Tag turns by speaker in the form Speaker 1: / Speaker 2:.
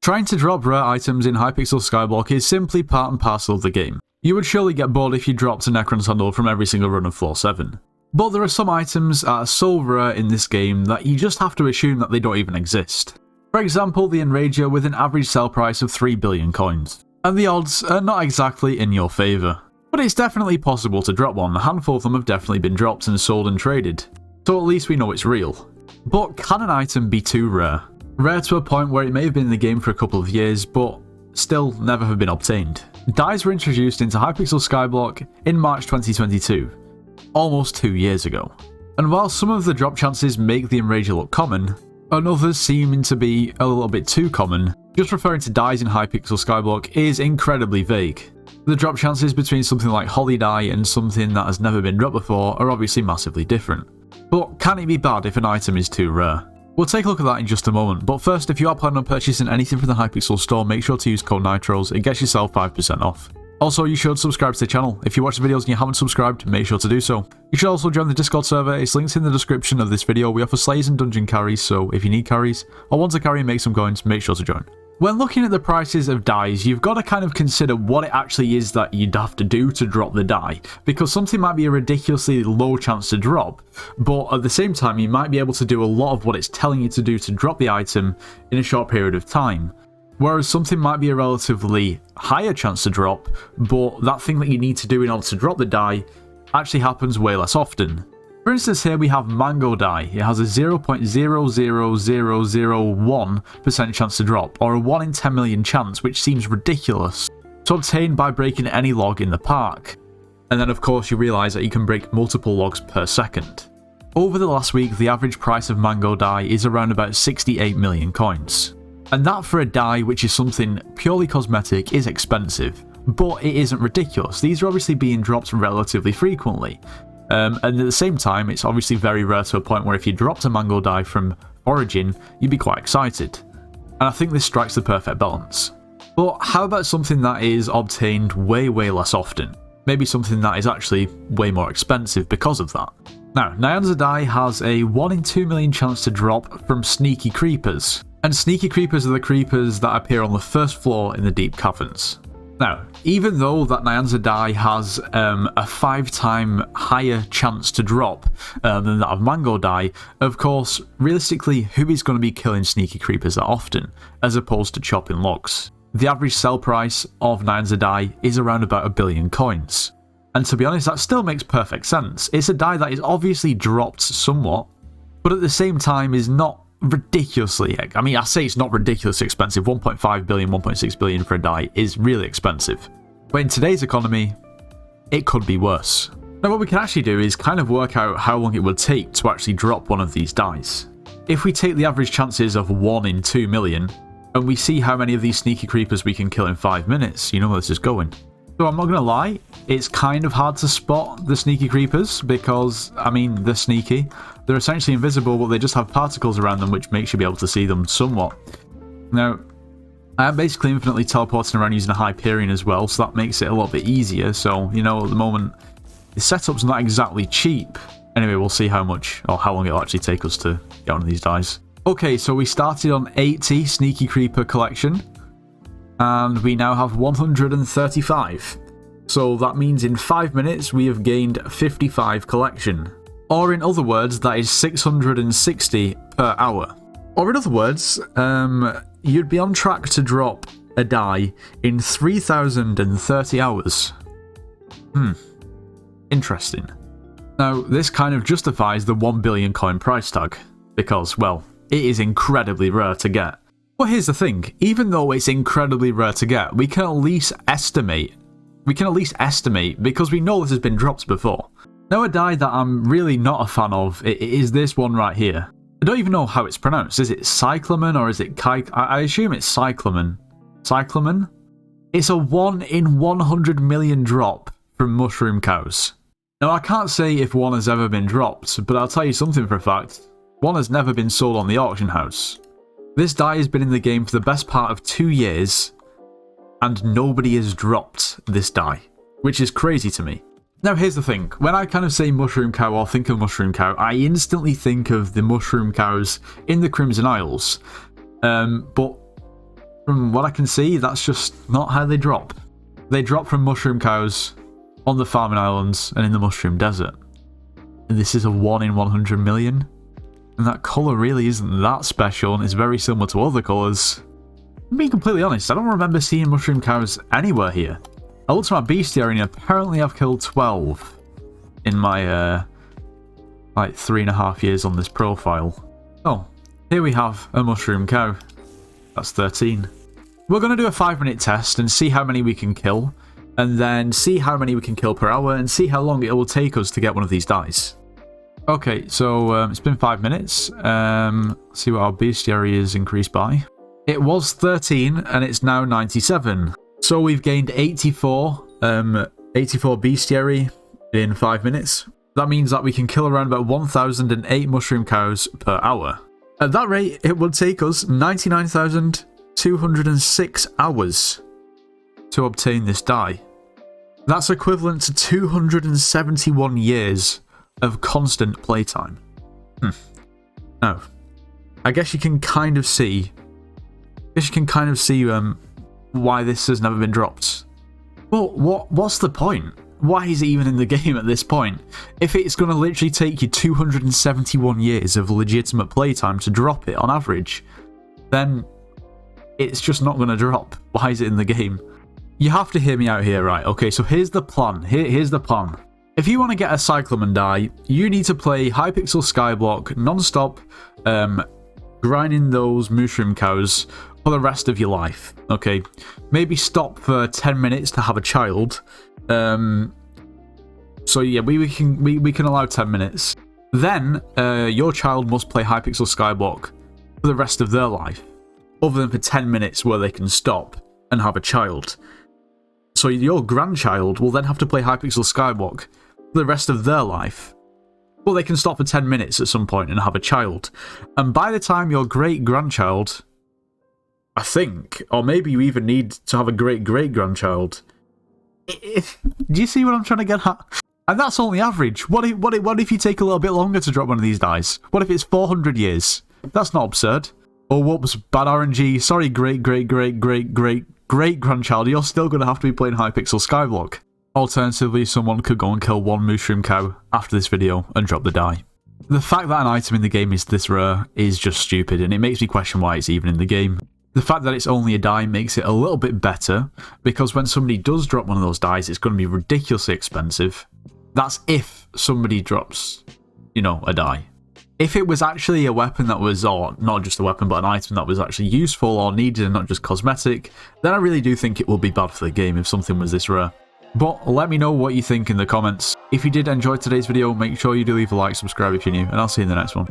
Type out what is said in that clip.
Speaker 1: Trying to drop rare items in Hypixel Skyblock is simply part and parcel of the game. You would surely get bored if you dropped a Necron Sandal from every single run of floor 7. But there are some items that are so rare in this game that you just have to assume that they don't even exist. For example, the Enrager with an average sell price of 3 billion coins. And the odds are not exactly in your favour. But it's definitely possible to drop one. A handful of them have definitely been dropped and sold and traded. So at least we know it's real. But can an item be too rare? Rare to a point where it may have been in the game for a couple of years, but still never have been obtained. Dyes were introduced into Hypixel Skyblock in March 2022, almost 2 years ago. And while some of the drop chances make the Enrager look common, and others seem to be a little bit too common, just referring to dyes in Hypixel Skyblock is incredibly vague. The drop chances between something like Holly dye and something that has never been dropped before are obviously massively different. But can it be bad if an item is too rare? We'll take a look at that in just a moment, but first, if you are planning on purchasing anything from the Hypixel store, make sure to use code NITROS, it gets yourself 5% off. Also, you should subscribe to the channel. If you watch the videos and you haven't subscribed, make sure to do so. You should also join the Discord server, it's linked in the description of this video. We offer slayers and dungeon carries, so if you need carries, or want to carry and make some coins, make sure to join. When looking at the prices of dyes, you've got to kind of consider what it actually is that you'd have to do to drop the dye, because something might be a ridiculously low chance to drop, but at the same time you might be able to do a lot of what it's telling you to do to drop the item in a short period of time. Whereas something might be a relatively higher chance to drop, but that thing that you need to do in order to drop the dye actually happens way less often. For instance, here we have Mango dye. It has a 0.00001% chance to drop, or a 1 in 10 million chance, which seems ridiculous, to obtain by breaking any log in the park. And then of course you realise that you can break multiple logs per second. Over the last week, the average price of Mango dye is around about 68 million coins. And that for a dye which is something purely cosmetic is expensive, but it isn't ridiculous. These are obviously being dropped relatively frequently. And at the same time, it's obviously very rare to a point where if you dropped a Mango dye from Origin, you'd be quite excited. And I think this strikes the perfect balance. But how about something that is obtained way less often? Maybe something that is actually way more expensive because of that. Now, Niza dye has a 1 in 2 million chance to drop from Sneaky Creepers. And Sneaky Creepers are the creepers that appear on the first floor in the Deep Caverns. Now, even though that Niza dye has a 5-time higher chance to drop than that of Mango dye, of course, realistically, who is going to be killing Sneaky Creepers that often, as opposed to chopping logs? The average sell price of Niza dye is around about 1 billion coins. And to be honest, that still makes perfect sense. It's a dye that is obviously dropped somewhat, but at the same time is not ridiculously, I mean, I say it's not ridiculously expensive. 1.5 billion, 1.6 billion for a dye is really expensive. But in today's economy, it could be worse. Now what we can actually do is kind of work out how long it would take to actually drop one of these dyes. If we take the average chances of 1 in 2 million, and we see how many of these Sneaky Creepers we can kill in 5 minutes, you know where this is going. So I'm not going to lie, it's kind of hard to spot the Sneaky Creepers because, I mean, they're sneaky. They're essentially invisible, but they just have particles around them which makes you be able to see them somewhat. Now, I am basically infinitely teleporting around using a Hyperion as well, so that makes it a little bit easier. So, you know, at the moment, the setup's not exactly cheap. Anyway, we'll see how much, or how long it'll actually take us to get one of these dyes. Okay, so we started on 80 Sneaky Creeper collection. And we now have 135. So that means in 5 minutes we have gained 55 collection. Or in other words, that is 660 per hour. Or in other words, you'd be on track to drop a dye in 3030 hours. Interesting. Now, this kind of justifies the 1 billion coin price tag, because, well, it is incredibly rare to get. But here's the thing, even though it's incredibly rare to get, we can at least estimate. Because we know this has been dropped before. Now a dye that I'm really not a fan of is this one right here. I don't even know how it's pronounced. Is it cyclamen or is it I assume it's cyclamen. Cyclamen? It's a 1 in 100 million drop from mushroom cows. Now I can't say if one has ever been dropped, but I'll tell you something for a fact. One has never been sold on the auction house. This dye has been in the game for the best part of 2 years, and nobody has dropped this dye, which is crazy to me. Now here's the thing, when I kind of say mushroom cow or think of mushroom cow, I instantly think of the mushroom cows in the Crimson Isles. But From what I can see, that's just not how they drop. They drop from mushroom cows on the farming islands and in the mushroom desert. And this is a 1 in 100 million. And that colour really isn't that special and it's very similar to other colours. Being completely honest, I don't remember seeing mushroom cows anywhere here. I looked at my bestiary and apparently I've killed 12 in my like 3.5 years on this profile. Oh, here we have a mushroom cow. That's 13. We're going to do a 5-minute test and see how many we can kill, and then see how many we can kill per hour and see how long it will take us to get one of these dice. Okay, so it's been 5 minutes. Let's see what our bestiary is increased by. It was 13 and it's now 97. So we've gained 84 bestiary in 5 minutes. That means that we can kill around about 1,008 mushroom cows per hour. At that rate, it would take us 99,206 hours to obtain this die. That's equivalent to 271 years of constant playtime. Now, I guess you can kind of see why this has never been dropped. Well, what's the point? Why is it even in the game at this point? If it's going to literally take you 271 years of legitimate playtime to drop it on average, then it's just not going to drop. Why is it in the game? You have to hear me out here, right? Okay, so here's the plan. Here's the plan. If you want to get a cyclan die, you need to play Hypixel Skyblock non-stop, grinding those mushroom cows for the rest of your life. Okay, maybe stop for 10 minutes to have a child. So yeah, we can allow 10 minutes. Then your child must play Hypixel Skyblock for the rest of their life, other than for 10 minutes where they can stop and have a child. So your grandchild will then have to play Hypixel Skyblock for the rest of their life. Well, they can stop for 10 minutes at some point and have a child. And by the time your great-grandchild, I think, or maybe you even need to have a great-great-grandchild. Do you see what I'm trying to get at? And that's only average. What if you take a little bit longer to drop one of these dice? What if it's 400 years? That's not absurd. Oh, whoops, bad RNG. Sorry, great-great-great-great-great-grandchild. You're still going to have to be playing Hypixel Skyblock. Alternatively, someone could go and kill one mushroom cow after this video and drop the die. The fact that an item in the game is this rare is just stupid, and it makes me question why it's even in the game. The fact that it's only a die makes it a little bit better, because when somebody does drop one of those dies, it's going to be ridiculously expensive. That's if somebody drops, you know, a die. If it was actually a weapon that was, or not just a weapon, but an item that was actually useful or needed and not just cosmetic, then I really do think it would be bad for the game if something was this rare. But let me know what you think in the comments. If you did enjoy today's video, make sure you do leave a like, subscribe if you're new, and I'll see you in the next one.